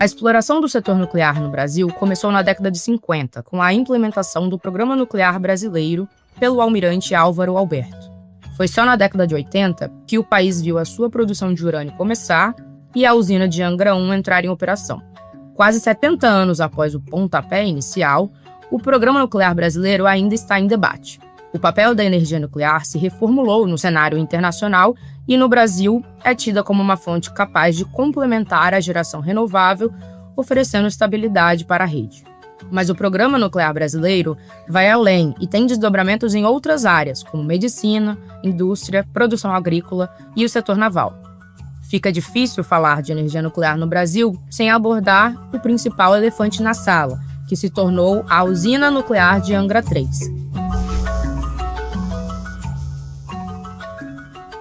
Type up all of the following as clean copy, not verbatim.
A exploração do setor nuclear no Brasil começou na década de 50, com a implementação do Programa Nuclear Brasileiro pelo almirante Álvaro Alberto. Foi só na década de 80 que o país viu a sua produção de urânio começar e a usina de Angra 1 entrar em operação. Quase 70 anos após o pontapé inicial, o Programa Nuclear Brasileiro ainda está em debate. O papel da energia nuclear se reformulou no cenário internacional e no Brasil é tida como uma fonte capaz de complementar a geração renovável, oferecendo estabilidade para a rede. Mas o Programa Nuclear Brasileiro vai além e tem desdobramentos em outras áreas, como medicina, indústria, produção agrícola e o setor naval. Fica difícil falar de energia nuclear no Brasil sem abordar o principal elefante na sala, que se tornou a usina nuclear de Angra 3.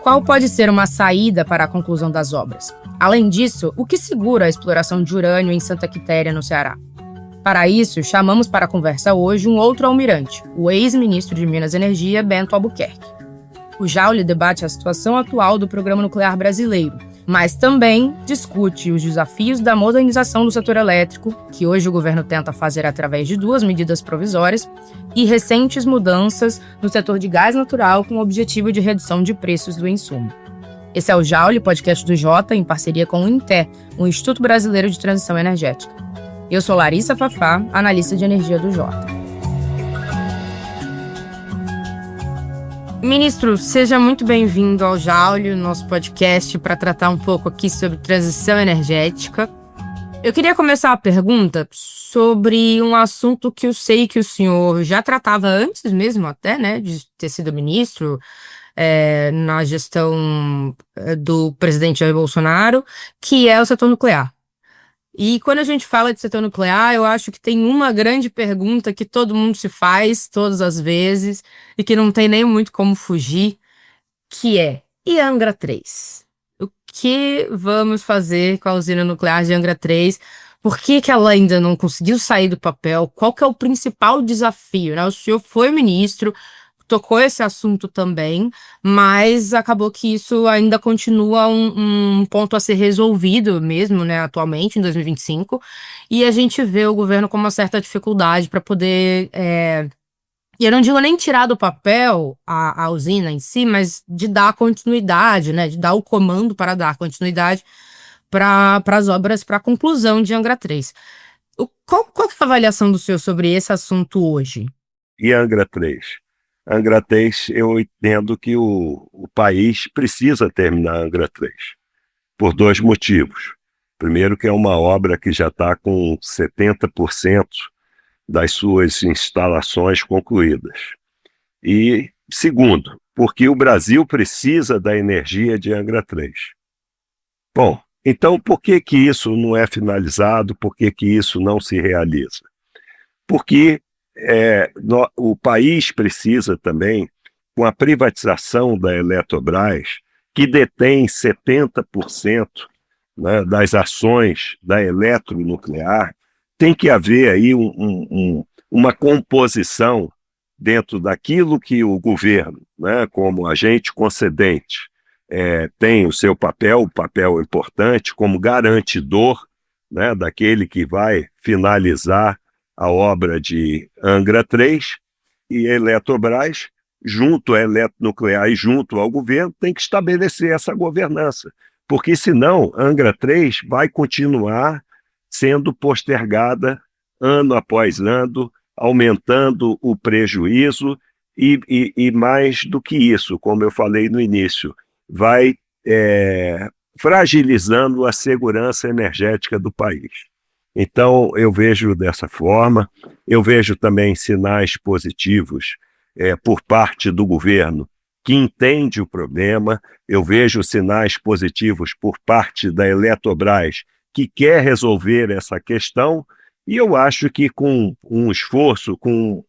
Qual pode ser uma saída para a conclusão das obras? Além disso, o que segura a exploração de urânio em Santa Quitéria, no Ceará? Para isso, chamamos para a conversa hoje um outro almirante, o ex-ministro de Minas e Energia, Bento Albuquerque. O Jauli debate a situação atual do Programa Nuclear Brasileiro, mas também discute os desafios da modernização do setor elétrico, que hoje o governo tenta fazer através de 2 medidas provisórias, e recentes mudanças no setor de gás natural com o objetivo de redução de preços do insumo. Esse é o Jauli, podcast do Jota, em parceria com o INTE, o Instituto Brasileiro de Transição Energética. Eu sou Larissa Fafá, analista de energia do Jota. Ministro, seja muito bem-vindo ao Jauli, nosso podcast, para tratar um pouco aqui sobre transição energética. Eu queria começar a pergunta sobre um assunto que eu sei que o senhor já tratava antes mesmo até, né, de ter sido ministro, na gestão do presidente Jair Bolsonaro, que é o setor nuclear. E quando a gente fala de setor nuclear, eu acho que tem uma grande pergunta que todo mundo se faz todas as vezes e que não tem nem muito como fugir, que é: e Angra 3? O que vamos fazer com a usina nuclear de Angra 3? Por que ela ainda não conseguiu sair do papel? Qual que é o principal desafio, né? O senhor foi ministro, tocou esse assunto também, mas acabou que isso ainda continua um ponto a ser resolvido mesmo, né, atualmente, em 2025, e a gente vê o governo com uma certa dificuldade para poder, e eu não digo nem tirar do papel a usina em si, mas de dar continuidade, né, de dar o comando para dar continuidade para as obras, para a conclusão de Angra 3. Qual é a avaliação do senhor sobre esse assunto hoje? E Angra 3? Angra 3, eu entendo que o país precisa terminar Angra 3, por 2 motivos. Primeiro, que é uma obra que já está com 70% das suas instalações concluídas. E, segundo, porque o Brasil precisa da energia de Angra 3. Bom, então por que isso não é finalizado? Por que isso não se realiza? Porque o país precisa também, com a privatização da Eletrobras, que detém 70%, né, das ações da eletronuclear, tem que haver aí uma composição dentro daquilo que o governo, né, como agente concedente, tem o seu papel importante como garantidor, né, daquele que vai finalizar a obra de Angra 3, e a Eletrobras, junto à Eletronuclear e junto ao governo, tem que estabelecer essa governança, porque senão Angra 3 vai continuar sendo postergada ano após ano, aumentando o prejuízo e mais do que isso, como eu falei no início, vai fragilizando a segurança energética do país. Então, eu vejo dessa forma, eu vejo também sinais positivos por parte do governo, que entende o problema, eu vejo sinais positivos por parte da Eletrobras, que quer resolver essa questão, e eu acho que com um esforço, com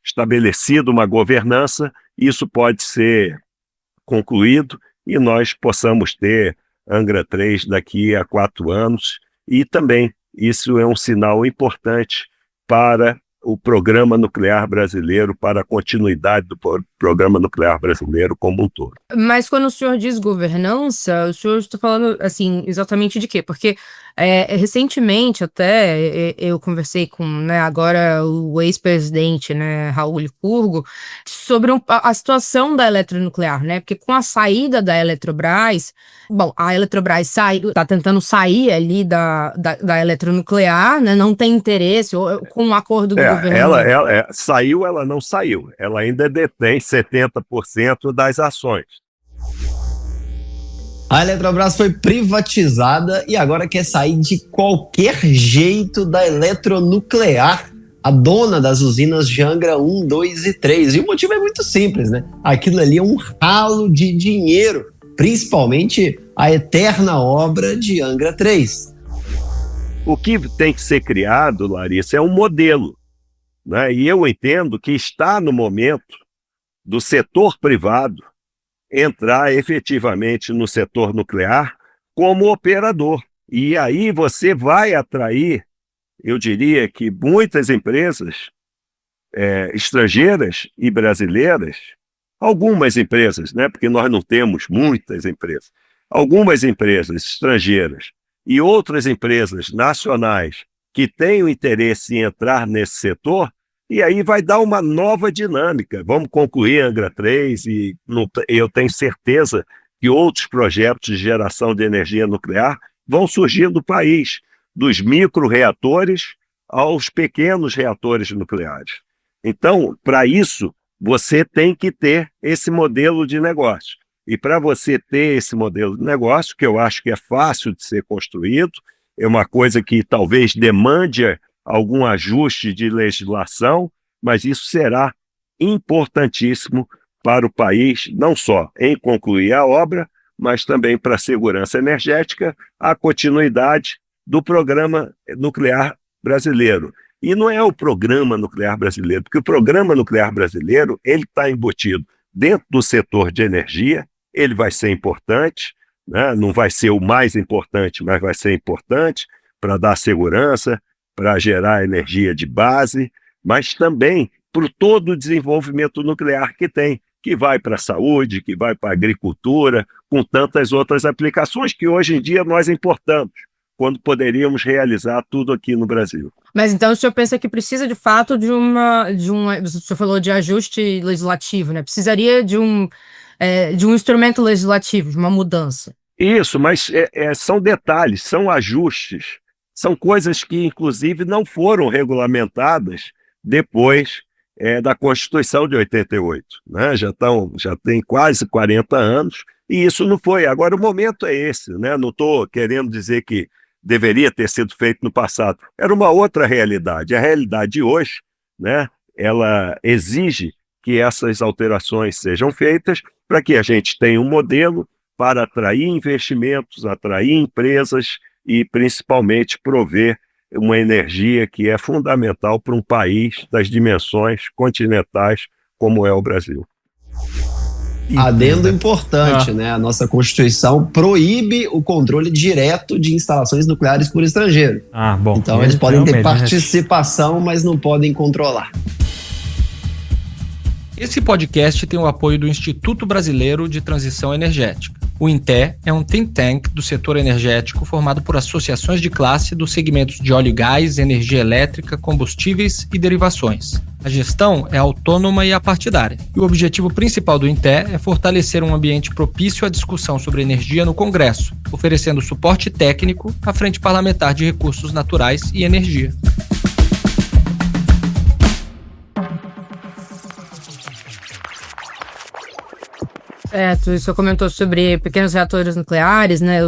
estabelecido uma governança, isso pode ser concluído e nós possamos ter Angra 3 daqui a 4 anos, e também isso é um sinal importante para o Programa Nuclear Brasileiro, para a continuidade do Programa Nuclear Brasileiro como um todo. Mas quando o senhor diz governança, o senhor está falando assim, exatamente de quê? Porque Recentemente, até, eu conversei com, né, agora o ex-presidente, né, Raul Licurgo, sobre a situação da eletronuclear, né? Porque com a saída da Eletrobras, bom, a Eletrobras está tentando sair ali da eletronuclear, né? Não tem interesse, com o acordo do governo. Ela saiu, ela não saiu. Ela ainda detém 70% das ações. A Eletrobras foi privatizada e agora quer sair de qualquer jeito da eletronuclear, a dona das usinas de Angra 1, 2 e 3. E o motivo é muito simples, né? Aquilo ali é um ralo de dinheiro, principalmente a eterna obra de Angra 3. O que tem que ser criado, Larissa, é um modelo, né? E eu entendo que está no momento do setor privado entrar efetivamente no setor nuclear como operador. E aí você vai atrair, eu diria que muitas empresas estrangeiras e brasileiras, algumas empresas, né, porque nós não temos muitas empresas, algumas empresas estrangeiras e outras empresas nacionais que têm o interesse em entrar nesse setor. E aí vai dar uma nova dinâmica. Vamos concluir Angra 3 e eu tenho certeza que outros projetos de geração de energia nuclear vão surgir do país, dos micro-reatores aos pequenos reatores nucleares. Então, para isso, você tem que ter esse modelo de negócio. E para você ter esse modelo de negócio, que eu acho que é fácil de ser construído, é uma coisa que talvez demande algum ajuste de legislação, mas isso será importantíssimo para o país, não só em concluir a obra, mas também para a segurança energética, a continuidade do programa nuclear brasileiro. E não é o programa nuclear brasileiro, porque o programa nuclear brasileiro ele está embutido dentro do setor de energia, ele vai ser importante, né? Não vai ser o mais importante, mas vai ser importante para dar segurança, para gerar energia de base, mas também para todo o desenvolvimento nuclear que vai para a saúde, que vai para a agricultura, com tantas outras aplicações que hoje em dia nós importamos, quando poderíamos realizar tudo aqui no Brasil. Mas então o senhor pensa que precisa de fato o senhor falou de ajuste legislativo, né? Precisaria de um instrumento legislativo, de uma mudança. Isso, mas são detalhes, são ajustes. São coisas que, inclusive, não foram regulamentadas depois da Constituição de 88. Né? Já tem quase 40 anos, e isso não foi. Agora, o momento é esse. Né? Não estou querendo dizer que deveria ter sido feito no passado. Era uma outra realidade. A realidade de hoje, né, ela exige que essas alterações sejam feitas para que a gente tenha um modelo para atrair investimentos, atrair empresas, e principalmente prover uma energia que é fundamental para um país das dimensões continentais como é o Brasil. Adendo importante, né? A nossa Constituição proíbe o controle direto de instalações nucleares por estrangeiro. Bom. Então eles podem ter participação, mas não podem controlar. Esse podcast tem o apoio do Instituto Brasileiro de Transição Energética. O INTE é um think tank do setor energético formado por associações de classe dos segmentos de óleo e gás, energia elétrica, combustíveis e derivações. A gestão é autônoma e apartidária. E o objetivo principal do INTE é fortalecer um ambiente propício à discussão sobre energia no Congresso, oferecendo suporte técnico à Frente Parlamentar de Recursos Naturais e Energia. Certo, o senhor comentou sobre pequenos reatores nucleares, né,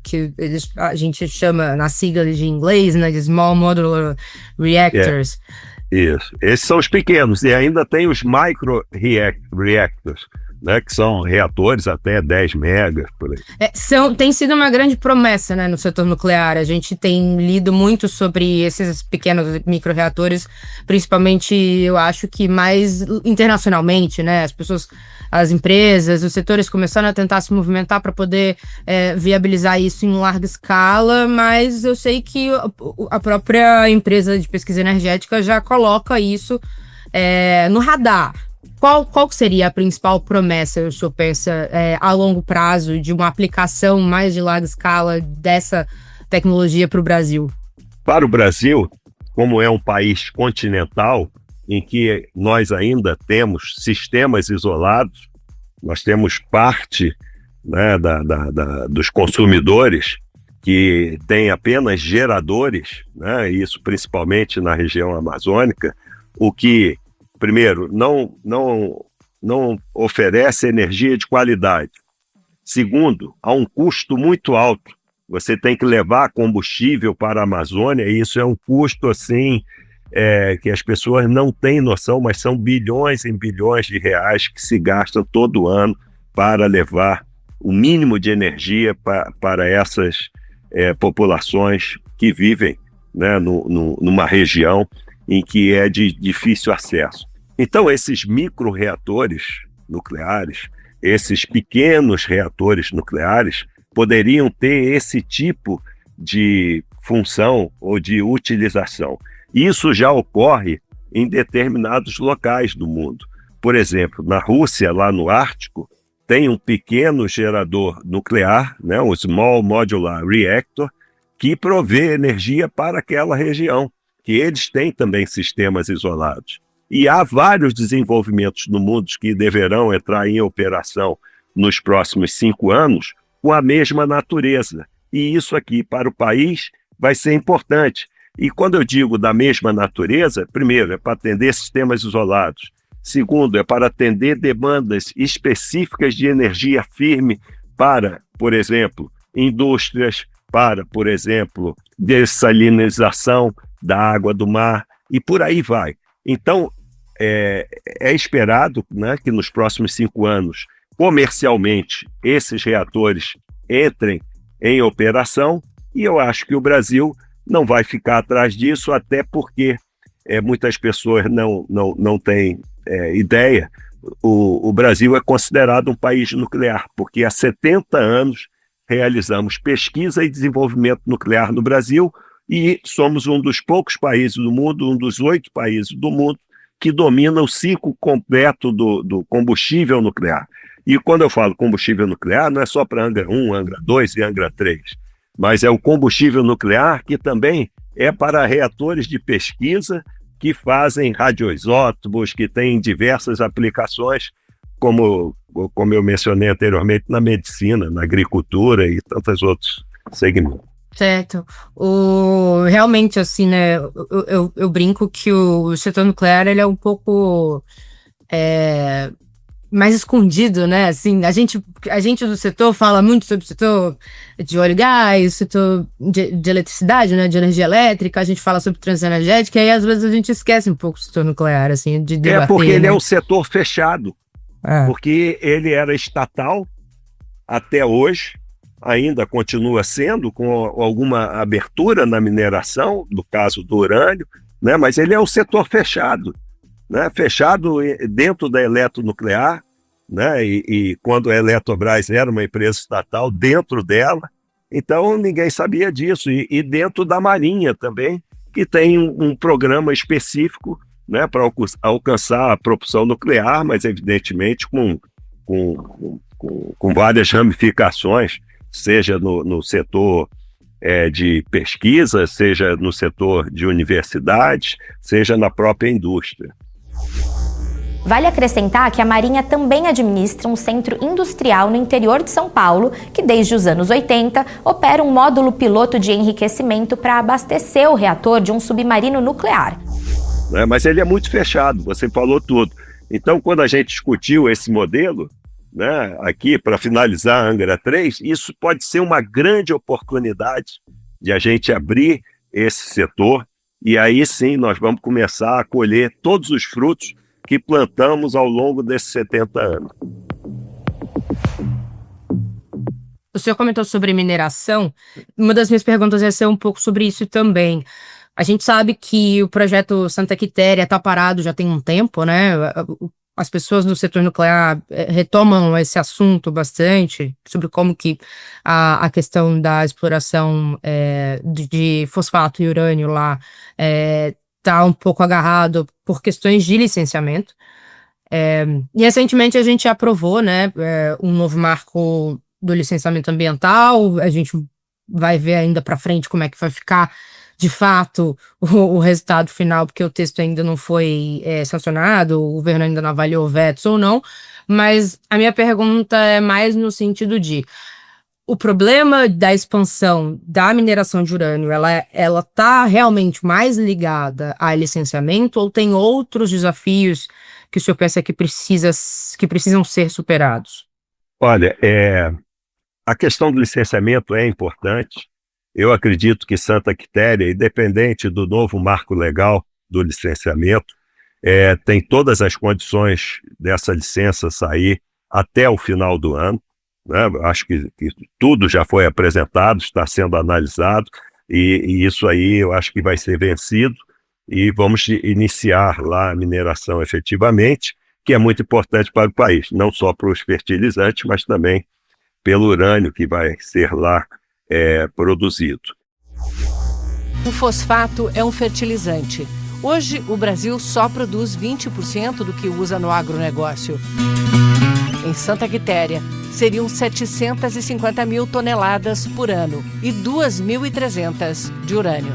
que a gente chama na sigla de inglês, né, de Small Modular Reactors. Isso, esses são os pequenos, e ainda tem os Micro Reactors, né, que são reatores até 10 megas, por aí. Tem sido uma grande promessa, né, no setor nuclear. A gente tem lido muito sobre esses pequenos microreatores, principalmente, eu acho que mais internacionalmente, né, as empresas, os setores começaram a tentar se movimentar para poder viabilizar isso em larga escala, mas eu sei que a própria empresa de pesquisa energética já coloca isso no radar. Qual seria a principal promessa, o senhor pensa, a longo prazo, de uma aplicação mais de larga escala tecnologia para o Brasil? Para o Brasil, como é um país continental, em que nós ainda temos sistemas isolados, nós temos parte, né, dos consumidores que tem apenas geradores, né, isso principalmente na região amazônica, o que, primeiro, não oferece energia de qualidade. Segundo, há um custo muito alto. Você tem que levar combustível para a Amazônia, e isso é um custo assim, que as pessoas não têm noção, mas são bilhões e bilhões de reais que se gastam todo ano para levar o mínimo de energia para essas populações que vivem, né, numa região em que é de difícil acesso. Então, esses micro-reatores nucleares, esses pequenos reatores nucleares, poderiam ter esse tipo de função ou de utilização. Isso já ocorre em determinados locais do mundo. Por exemplo, na Rússia, lá no Ártico, tem um pequeno gerador nuclear, né, um Small Modular Reactor, que provê energia para aquela região, que eles têm também sistemas isolados. E há vários desenvolvimentos no mundo que deverão entrar em operação nos próximos 5 anos com a mesma natureza. E isso aqui, para o país, vai ser importante. E quando eu digo da mesma natureza, primeiro, é para atender sistemas isolados. Segundo, é para atender demandas específicas de energia firme para, por exemplo, indústrias, para, por exemplo, dessalinização da água do mar, e por aí vai. Então, é esperado, né, que nos próximos 5 anos, comercialmente, esses reatores entrem em operação, e eu acho que o Brasil não vai ficar atrás disso, até porque muitas pessoas não têm ideia. O Brasil é considerado um país nuclear, porque há 70 anos realizamos pesquisa e desenvolvimento nuclear no Brasil, e somos um dos poucos países do mundo, um dos 8 países do mundo, que domina o ciclo completo do combustível nuclear. E quando eu falo combustível nuclear, não é só para Angra 1, Angra 2 e Angra 3, mas é o combustível nuclear que também é para reatores de pesquisa que fazem radioisótopos, que têm diversas aplicações, como eu mencionei anteriormente, na medicina, na agricultura e tantos outros segmentos. Certo. Realmente, assim, né, eu brinco que o setor nuclear, ele é um pouco mais escondido, né, assim, a gente do setor fala muito sobre o setor de óleo e gás, o setor de eletricidade, né, de energia elétrica, a gente fala sobre transição energética, e aí às vezes a gente esquece um pouco o setor nuclear, assim, de debater. Porque ele né? é um setor fechado, porque ele era estatal até hoje, ainda continua sendo, com alguma abertura na mineração, no caso do urânio, né? Mas ele é um setor fechado, né? Fechado dentro da eletronuclear, né? E quando a Eletrobras era uma empresa estatal, dentro dela, então ninguém sabia disso. E dentro da Marinha também, que tem um programa específico, né, para alcançar a propulsão nuclear, mas evidentemente com várias ramificações, seja no setor de pesquisa, seja no setor de universidades, seja na própria indústria. Vale acrescentar que a Marinha também administra um centro industrial no interior de São Paulo, que desde os anos 80 opera um módulo piloto de enriquecimento para abastecer o reator de um submarino nuclear. Mas ele é muito fechado, você falou tudo. Então, quando a gente discutiu esse modelo, né, aqui para finalizar a Angra 3, isso pode ser uma grande oportunidade de a gente abrir esse setor, e aí sim nós vamos começar a colher todos os frutos que plantamos ao longo desses 70 anos. O senhor comentou sobre mineração, uma das minhas perguntas ia ser um pouco sobre isso também. A gente sabe que o projeto Santa Quitéria está parado já tem um tempo, né? As pessoas do setor nuclear retomam esse assunto bastante, sobre como que a questão da exploração de fosfato e urânio lá está um pouco agarrado por questões de licenciamento. E recentemente a gente aprovou, né, um novo marco do licenciamento ambiental, a gente vai ver ainda para frente como é que vai ficar de fato o resultado final, porque o texto ainda não foi sancionado, o governo ainda não avaliou vetos ou não, mas a minha pergunta é mais no sentido de o problema da expansão da mineração de urânio, ela está realmente mais ligada a licenciamento ou tem outros desafios que o senhor pensa que precisam ser superados? Olha, a questão do licenciamento é importante. Eu acredito que Santa Quitéria, independente do novo marco legal do licenciamento, tem todas as condições dessa licença sair até o final do ano. Né? Acho que tudo já foi apresentado, está sendo analisado, e isso aí eu acho que vai ser vencido, e vamos iniciar lá a mineração efetivamente, que é muito importante para o país, não só para os fertilizantes, mas também pelo urânio que vai ser lá produzido. O fosfato é um fertilizante. Hoje, o Brasil só produz 20% do que usa no agronegócio. Em Santa Quitéria, seriam 750 mil toneladas por ano e 2.300 de urânio.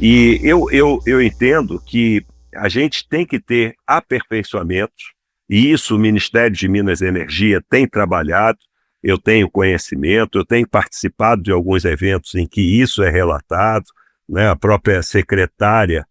E eu entendo que a gente tem que ter aperfeiçoamentos, e isso o Ministério de Minas e Energia tem trabalhado. Eu tenho conhecimento, eu tenho participado de alguns eventos em que isso é relatado, né? A própria secretária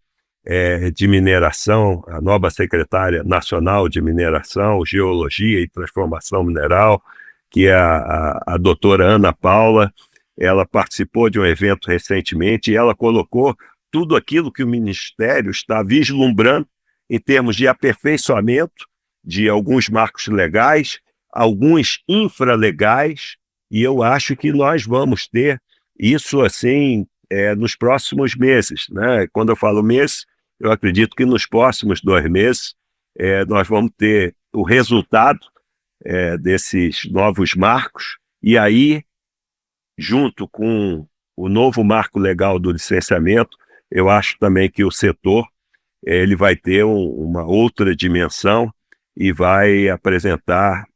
de mineração, a nova secretária nacional de mineração, geologia e transformação mineral, que é a doutora Ana Paula, ela participou de um evento recentemente e ela colocou tudo aquilo que o Ministério está vislumbrando em termos de aperfeiçoamento de alguns marcos legais, alguns infralegais, e eu acho que nós vamos ter isso assim nos próximos meses, né? Quando eu falo mês, eu acredito que nos próximos 2 meses nós vamos ter o resultado desses novos marcos, e aí, junto com o novo marco legal do licenciamento, eu acho também que o setor ele vai ter uma outra dimensão e vai apresentar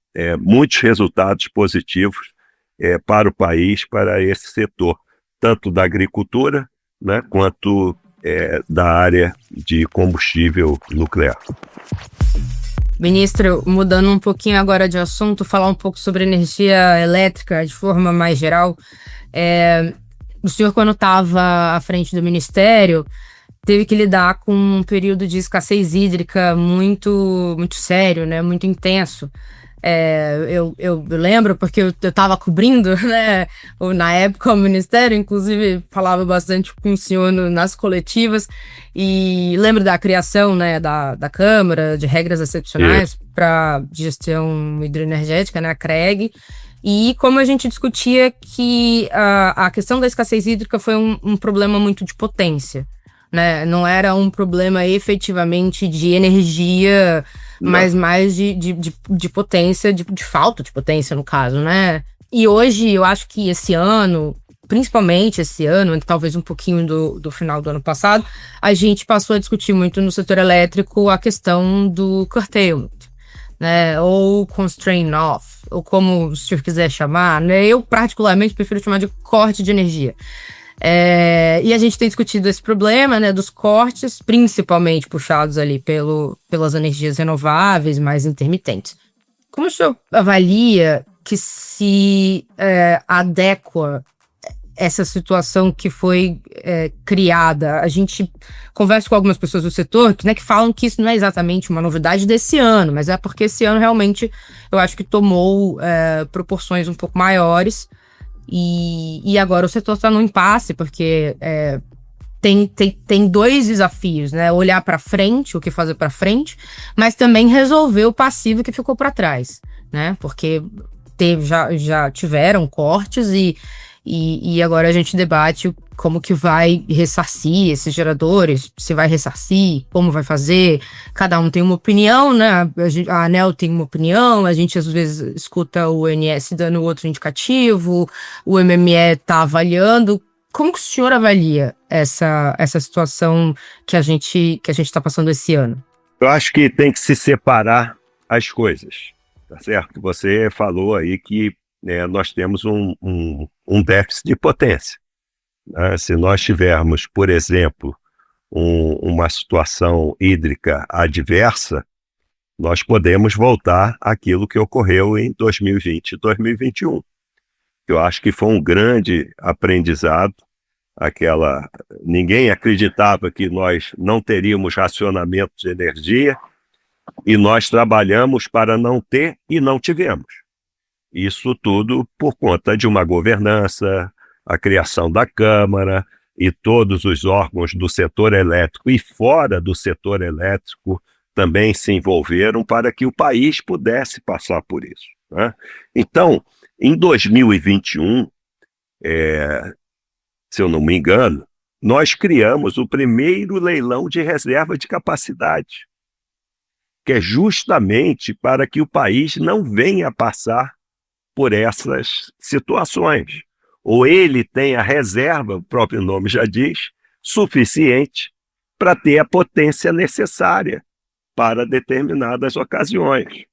muitos resultados positivos para o país, para esse setor, tanto da agricultura, né, quanto da área de combustível nuclear. Ministro, mudando um pouquinho agora de assunto, falar um pouco sobre energia elétrica de forma mais geral. O senhor, quando estava à frente do Ministério, teve que lidar com um período de escassez hídrica muito, muito sério, né, muito intenso. Eu lembro porque eu estava cobrindo, né, na época o Ministério, inclusive falava bastante com o senhor nas coletivas, e lembro da criação, né, da Câmara de regras excepcionais para gestão hidroenergética, né, a CREG, e como a gente discutia que a questão da escassez hídrica foi um problema muito de potência, né, não era um problema efetivamente de energia, mas mais de potência, de falta de potência, no caso, né? E hoje, eu acho que esse ano, principalmente esse ano, talvez um pouquinho do final do ano passado, a gente passou a discutir muito no setor elétrico a questão do curtailment, né? Ou constraint off, ou como o senhor quiser chamar, né? Eu, particularmente, prefiro chamar de corte de energia. E a gente tem discutido esse problema, né, dos cortes, principalmente puxados ali pelas energias renováveis mais intermitentes. Como o senhor avalia que se adequa essa situação que foi criada? A gente conversa com algumas pessoas do setor que falam que isso não é exatamente uma novidade desse ano, mas é porque esse ano realmente eu acho que tomou proporções um pouco maiores. E agora o setor está num impasse, porque tem 2 desafios, né? Olhar para frente, o que fazer para frente, mas também resolver o passivo que ficou para trás, né? Porque já tiveram cortes e agora a gente debate como que vai ressarcir esses geradores, se vai ressarcir, como vai fazer. Cada um tem uma opinião, né? A ANEEL tem uma opinião, a gente às vezes escuta o ONS dando outro indicativo, o MME está avaliando. Como que o senhor avalia essa situação que a gente está passando esse ano? Eu acho que tem que se separar as coisas, tá certo? Você falou aí que nós temos um déficit de potência. Né? Se nós tivermos, por exemplo, uma situação hídrica adversa, nós podemos voltar àquilo que ocorreu em 2020 e 2021. Eu acho que foi um grande aprendizado. Ninguém acreditava que nós não teríamos racionamento de energia e nós trabalhamos para não ter e não tivemos. Isso tudo por conta de uma governança, a criação da Câmara e todos os órgãos do setor elétrico e fora do setor elétrico também se envolveram para que o país pudesse passar por isso. Né? Então, em 2021, se eu não me engano, nós criamos o primeiro leilão de reserva de capacidade, que é justamente para que o país não venha passar por essas situações. Ou ele tem a reserva, o próprio nome já diz, suficiente para ter a potência necessária para determinadas ocasiões.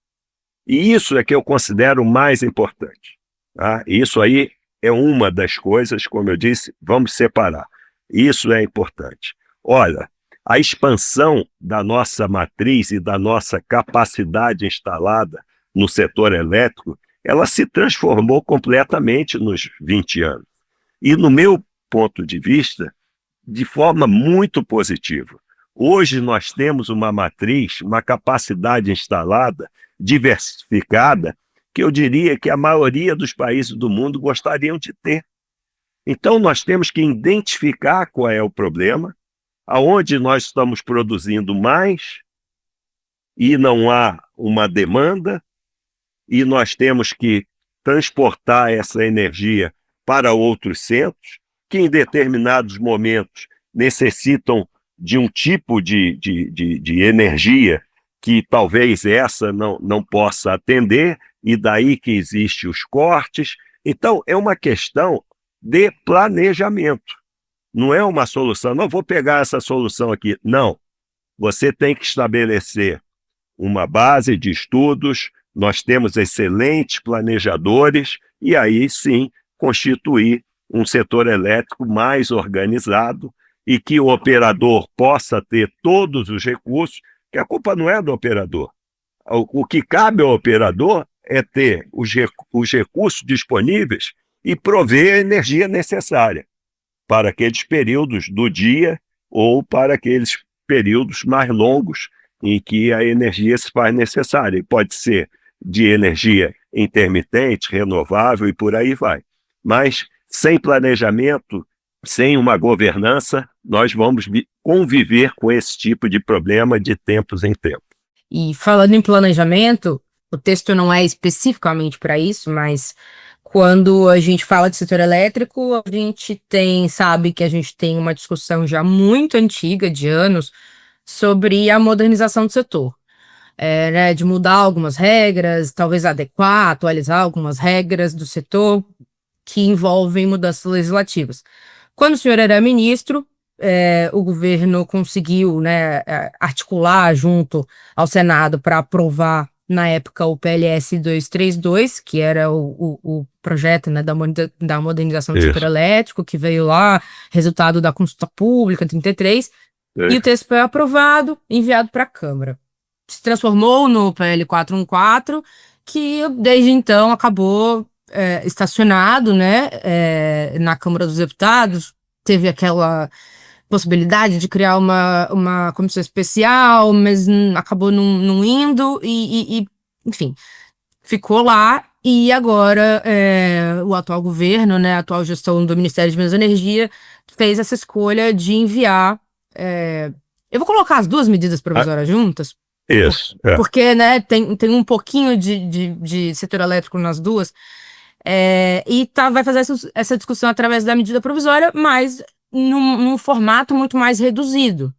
E isso é que eu considero mais importante. Tá? Isso aí é uma das coisas, como eu disse, vamos separar. Isso é importante. Olha, a expansão da nossa matriz e da nossa capacidade instalada no setor elétrico, ela se transformou completamente nos 20 anos. E, no meu ponto de vista, de forma muito positiva. Hoje nós temos uma matriz, uma capacidade instalada, diversificada, que eu diria que a maioria dos países do mundo gostariam de ter. Então nós temos que identificar qual é o problema, aonde nós estamos produzindo mais e não há uma demanda, e nós temos que transportar essa energia para outros centros, que em determinados momentos necessitam de um tipo de energia que talvez essa não possa atender, e daí que existem os cortes. Então, é uma questão de planejamento. Não é uma solução, não vou pegar essa solução aqui. Não, você tem que estabelecer uma base de estudos, nós temos excelentes planejadores, e aí sim constituir um setor elétrico mais organizado e que o operador possa ter todos os recursos, que a culpa não é do operador. O que cabe ao operador é ter os recursos disponíveis e prover a energia necessária para aqueles períodos do dia ou para aqueles períodos mais longos em que a energia se faz necessária. E pode ser de energia intermitente, renovável e por aí vai. Mas sem planejamento, sem uma governança, nós vamos conviver com esse tipo de problema de tempos em tempos. E falando em planejamento, o texto não é especificamente para isso, mas quando a gente fala de setor elétrico, a gente sabe que a gente tem uma discussão já muito antiga, de anos, sobre a modernização do setor. Né, de mudar algumas regras, talvez adequar, atualizar algumas regras do setor que envolvem mudanças legislativas. Quando o senhor era ministro, o governo conseguiu, né, articular junto ao Senado para aprovar, na época, o PLS 232, que era o projeto, né, da modernização do setor elétrico, que veio lá, resultado da consulta pública 33, e o texto foi aprovado, enviado para a Câmara. Se transformou no PL 414, que desde então acabou estacionado, né, na Câmara dos Deputados. Teve aquela possibilidade de criar uma comissão especial, mas acabou não indo, e enfim, ficou lá. E agora o atual governo, né, a atual gestão do Ministério de Minas e Energia, fez essa escolha de enviar. Eu vou colocar as duas medidas provisórias juntas. Isso. Porque, né, tem um pouquinho de setor elétrico nas duas, e vai fazer essa discussão através da medida provisória, mas num formato muito mais reduzido.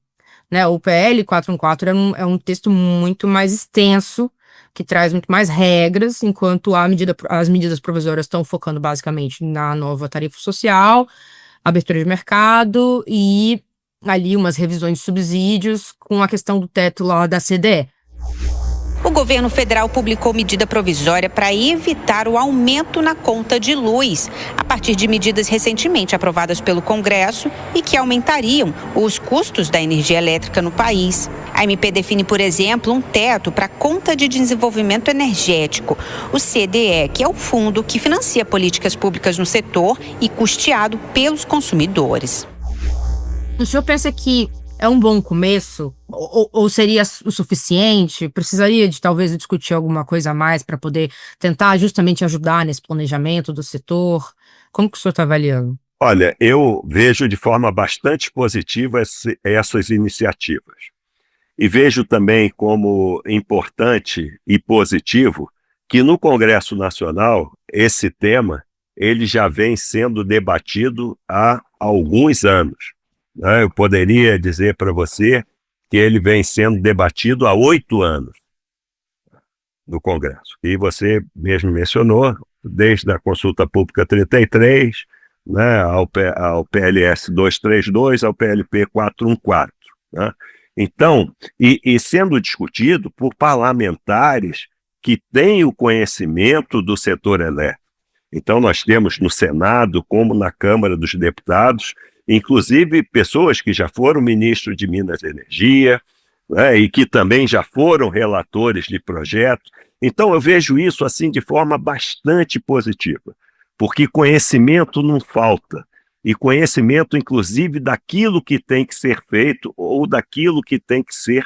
Né? O PL 414 é um texto muito mais extenso, que traz muito mais regras, enquanto as medidas provisórias estão focando basicamente na nova tarifa social, abertura de mercado e ali umas revisões de subsídios com a questão do teto lá da CDE. O O governo federal publicou medida provisória para evitar o aumento na conta de luz, a partir de medidas recentemente aprovadas pelo Congresso e que aumentariam os custos da energia elétrica no país. A MP define, por exemplo, um teto para a Conta de Desenvolvimento Energético, o CDE, que é o fundo que financia políticas públicas no setor e custeado pelos consumidores. O senhor pensa que é um bom começo? Ou seria o suficiente? Precisaria de talvez discutir alguma coisa a mais para poder tentar justamente ajudar nesse planejamento do setor? Como que o senhor está avaliando? Olha, eu vejo de forma bastante positiva essas iniciativas. E vejo também como importante e positivo que no Congresso Nacional esse tema ele já vem sendo debatido há alguns anos. Eu poderia dizer para você que ele vem sendo debatido há 8 anos no Congresso. E você mesmo mencionou, desde a consulta pública 33, né, ao PLS 232, ao PLP 414. Né? Então, e sendo discutido por parlamentares que têm o conhecimento do setor elétrico. Então, nós temos no Senado, como na Câmara dos Deputados, inclusive pessoas que já foram ministros de Minas e Energia, né, e que também já foram relatores de projetos. Então, eu vejo isso assim de forma bastante positiva, porque conhecimento não falta. E conhecimento, inclusive, daquilo que tem que ser feito ou daquilo que tem que ser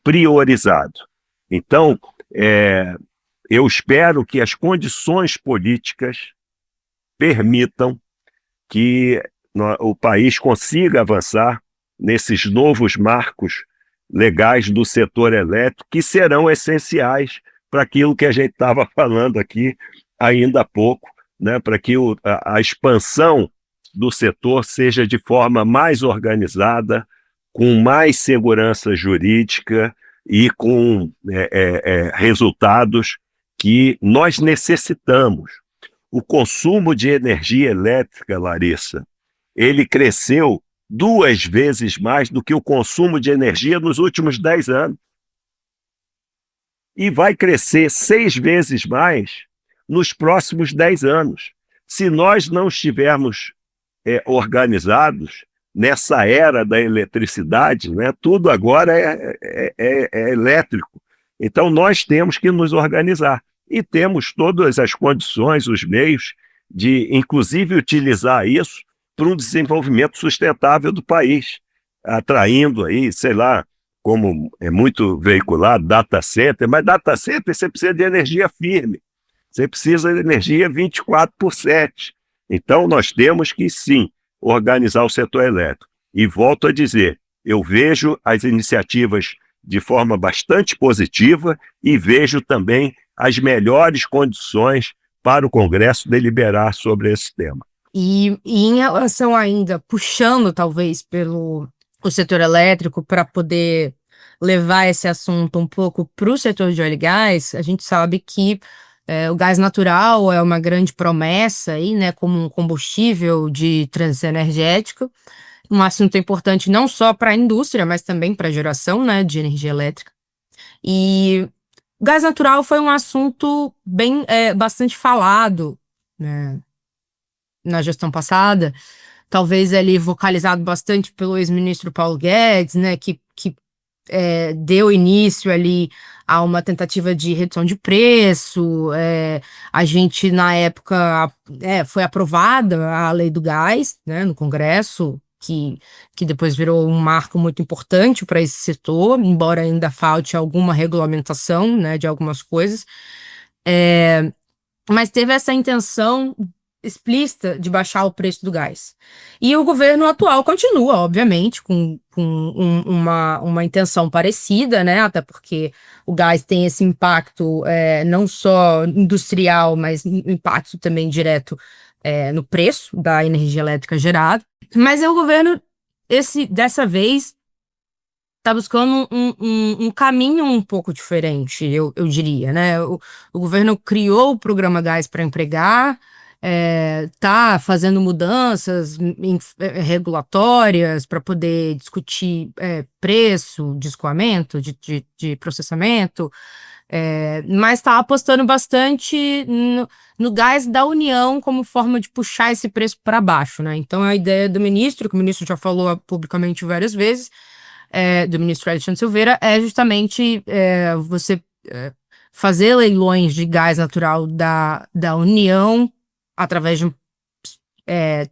priorizado. Então, eu espero que as condições políticas permitam que o país consiga avançar nesses novos marcos legais do setor elétrico, que serão essenciais para aquilo que a gente estava falando aqui ainda há pouco, né, para que a expansão do setor seja de forma mais organizada, com mais segurança jurídica e com resultados que nós necessitamos. O consumo de energia elétrica, Larissa, ele cresceu 2 vezes mais do que o consumo de energia nos últimos 10 anos. E vai crescer 6 vezes mais nos próximos 10 anos. Se nós não estivermos organizados nessa era da eletricidade, né, tudo agora é elétrico. Então, nós temos que nos organizar. E temos todas as condições, os meios de, inclusive, utilizar isso para um desenvolvimento sustentável do país, atraindo aí, sei lá, como é muito veiculado, data center, mas data center você precisa de energia firme, você precisa de energia 24/7. Então, nós temos que, sim, organizar o setor elétrico. E volto a dizer, eu vejo as iniciativas de forma bastante positiva e vejo também as melhores condições para o Congresso deliberar sobre esse tema. E em relação ainda, puxando talvez pelo o setor elétrico para poder levar esse assunto um pouco para o setor de óleo e gás, a gente sabe que o gás natural é uma grande promessa aí, né, como um combustível de transição energética, um assunto importante não só para a indústria, mas também para a geração, né, de energia elétrica. E o gás natural foi um assunto bastante falado, né, na gestão passada, talvez ali vocalizado bastante pelo ex-ministro Paulo Guedes, né, que deu início ali a uma tentativa de redução de preço. A gente, na época, foi aprovada a lei do gás, né, no Congresso, que depois virou um marco muito importante para esse setor, embora ainda falte alguma regulamentação, né, de algumas coisas. Mas teve essa intenção explícita de baixar o preço do gás. E o governo atual continua, obviamente, com uma intenção parecida, né? Até porque o gás tem esse impacto não só industrial, mas impacto também direto no preço da energia elétrica gerada. Mas o governo, dessa vez, está buscando um caminho um pouco diferente, eu diria, né? O governo criou o programa Gás para Empregar, está fazendo mudanças regulatórias para poder discutir preço de escoamento, de processamento, mas está apostando bastante no gás da União como forma de puxar esse preço para baixo, né? Então, a ideia do ministro, que o ministro já falou publicamente várias vezes, do ministro Alexandre Silveira, é justamente você fazer leilões de gás natural da União através de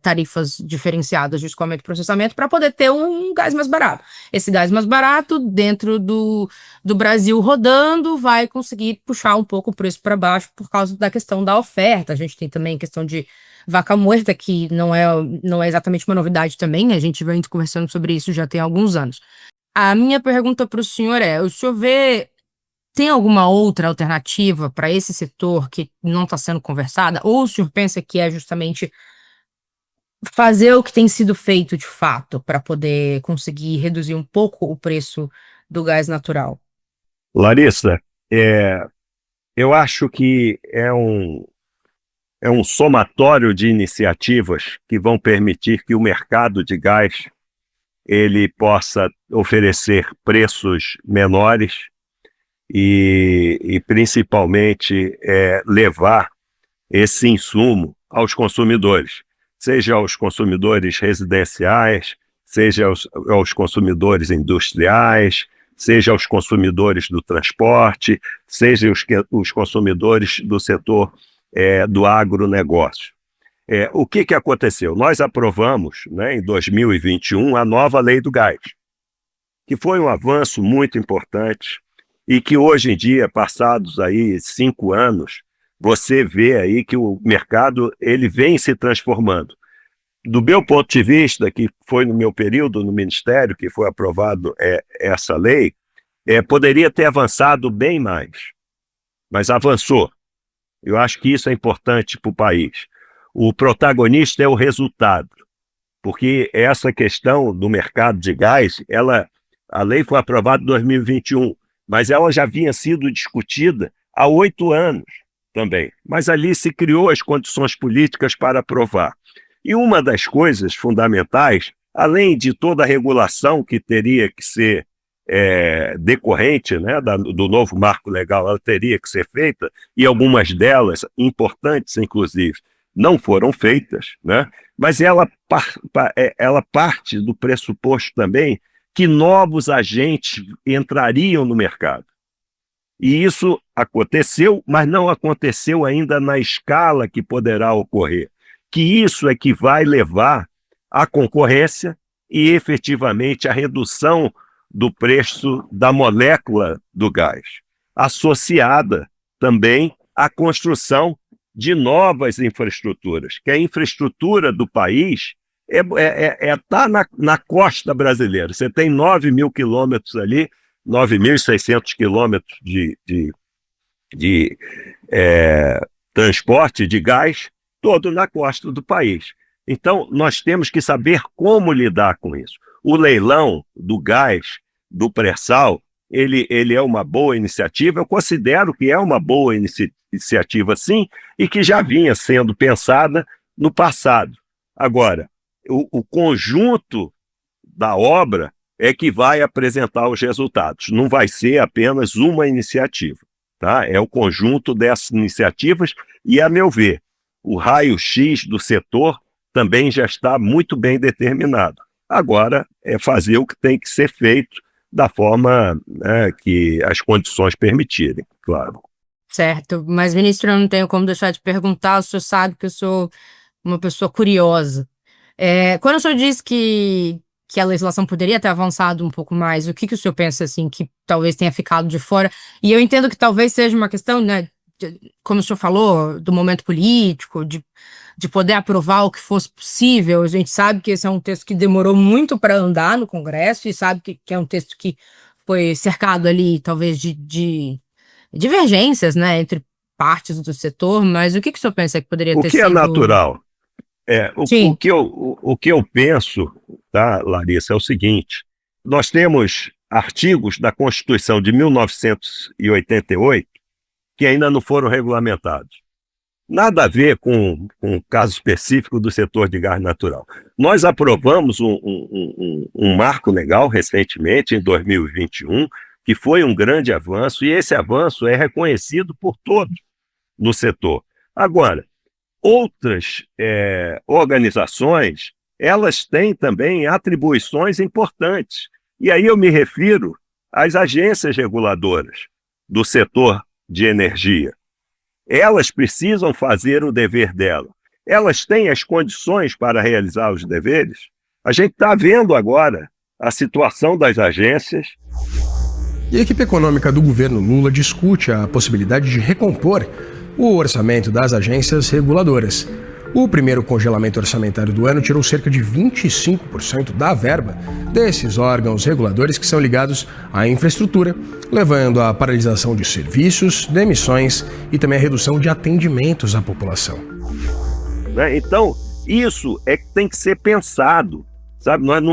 tarifas diferenciadas de escoamento e processamento para poder ter um gás mais barato. Esse gás mais barato, dentro do Brasil rodando, vai conseguir puxar um pouco o preço para baixo por causa da questão da oferta. A gente tem também a questão de vaca muerta, que não é exatamente uma novidade também, a gente vem conversando sobre isso já tem alguns anos. A minha pergunta para o senhor o senhor tem alguma outra alternativa para esse setor que não está sendo conversada? Ou o senhor pensa que é justamente fazer o que tem sido feito de fato para poder conseguir reduzir um pouco o preço do gás natural? Larissa, eu acho que é um somatório de iniciativas que vão permitir que o mercado de gás ele possa oferecer preços menores e principalmente levar esse insumo aos consumidores, seja aos consumidores residenciais, seja aos consumidores industriais, seja aos consumidores do transporte, seja os consumidores do setor do agronegócio. O que aconteceu? Nós aprovamos, né, em 2021 a nova Lei do Gás, que foi um avanço muito importante e que hoje em dia, passados aí 5 anos, você vê aí que o mercado ele vem se transformando. Do meu ponto de vista, que foi no meu período no Ministério, que foi aprovado essa lei, poderia ter avançado bem mais, mas avançou. Eu acho que isso é importante para o país. O protagonista é o resultado, porque essa questão do mercado de gás, a lei foi aprovada em 2021, mas ela já vinha sido discutida há 8 anos também. Mas ali se criou as condições políticas para aprovar. E uma das coisas fundamentais, além de toda a regulação que teria que ser decorrente, né, do novo marco legal, ela teria que ser feita, e algumas delas, importantes inclusive, não foram feitas, né? Mas ela parte do pressuposto também que novos agentes entrariam no mercado. E isso aconteceu, mas não aconteceu ainda na escala que poderá ocorrer. Que isso é que vai levar à concorrência e efetivamente à redução do preço da molécula do gás, associada também à construção de novas infraestruturas, que a infraestrutura do país está na costa brasileira. Você tem 9.000 quilômetros ali, 9.600 quilômetros de transporte de gás, todo na costa do país. Então, nós temos que saber como lidar com isso. O leilão do gás, do pré-sal, ele é uma boa iniciativa. Eu considero que é uma boa iniciativa, sim, e que já vinha sendo pensada no passado. Agora, o conjunto da obra é que vai apresentar os resultados. Não vai ser apenas uma iniciativa, tá? É o conjunto dessas iniciativas e, a meu ver, o raio-x do setor também já está muito bem determinado. Agora é fazer o que tem que ser feito da forma, né, que as condições permitirem, claro. Certo, mas, ministro, eu não tenho como deixar de perguntar, o senhor sabe que eu sou uma pessoa curiosa. Quando o senhor diz que a legislação poderia ter avançado um pouco mais, o que o senhor pensa, assim, que talvez tenha ficado de fora? E eu entendo que talvez seja uma questão, né, como o senhor falou, do momento político, de poder aprovar o que fosse possível. A gente sabe que esse é um texto que demorou muito para andar no Congresso e sabe que é um texto que foi cercado ali, talvez, de divergências, né, entre partes do setor, mas o que o senhor pensa que poderia ter sido... O que é natural? Sim. O que eu penso, tá, Larissa, é o seguinte: nós temos artigos da Constituição de 1988 que ainda não foram regulamentados. Nada a ver com o caso específico do setor de gás natural. Nós aprovamos um marco legal recentemente, em 2021, que foi um grande avanço, e esse avanço é reconhecido por todos no setor. Agora, outras organizações, elas têm também atribuições importantes. E aí eu me refiro às agências reguladoras do setor de energia. Elas precisam fazer o dever delas. Elas têm as condições para realizar os deveres? A gente está vendo agora a situação das agências. E a equipe econômica do governo Lula discute a possibilidade de recompor o orçamento das agências reguladoras. O primeiro congelamento orçamentário do ano tirou cerca de 25% da verba desses órgãos reguladores que são ligados à infraestrutura, levando à paralisação de serviços, demissões e também à redução de atendimentos à população. Então, isso é que tem que ser pensado, sabe? Nós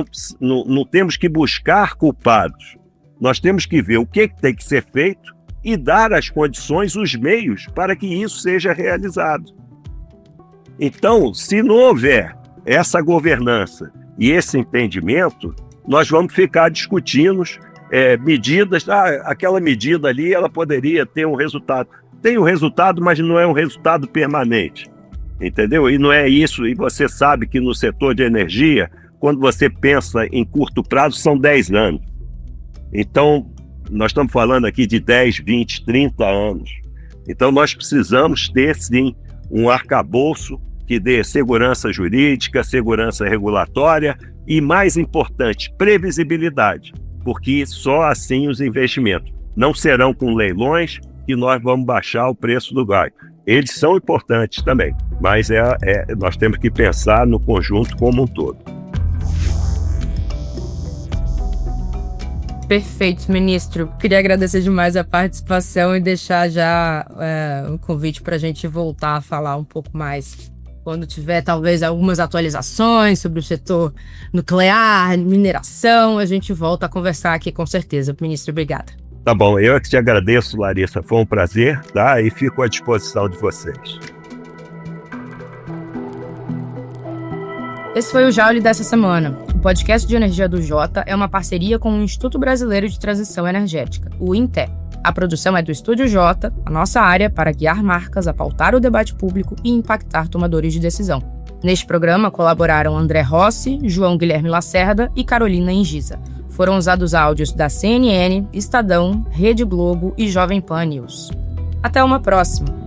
não temos que buscar culpados. Nós temos que ver o que tem que ser feito e dar as condições, os meios para que isso seja realizado. Então, se não houver essa governança e esse entendimento, nós vamos ficar discutindo medidas. Aquela medida ali, ela poderia ter um resultado. Tem um resultado, mas não é um resultado permanente, entendeu? E não é isso. E você sabe que no setor de energia, quando você pensa em curto prazo, são 10 anos. Então, nós estamos falando aqui de 10, 20, 30 anos. Então, nós precisamos ter, sim, um arcabouço que dê segurança jurídica, segurança regulatória e, mais importante, previsibilidade, porque só assim os investimentos não serão com leilões que nós vamos baixar o preço do gás. Eles são importantes também, mas nós temos que pensar no conjunto como um todo. Perfeito, ministro. Queria agradecer demais a participação e deixar já um convite para a gente voltar a falar um pouco mais quando tiver talvez algumas atualizações sobre o setor nuclear, mineração, a gente volta a conversar aqui com certeza. Ministro, obrigada. Tá bom, eu é que te agradeço, Larissa. Foi um prazer, tá? E fico à disposição de vocês. Esse foi o Jaule dessa semana. O podcast de energia do Jota é uma parceria com o Instituto Brasileiro de Transição Energética, o INTE. A produção é do Estúdio Jota, a nossa área para guiar marcas a pautar o debate público e impactar tomadores de decisão. Neste programa colaboraram André Rossi, João Guilherme Lacerda e Carolina Engisa. Foram usados áudios da CNN, Estadão, Rede Globo e Jovem Pan News. Até uma próxima!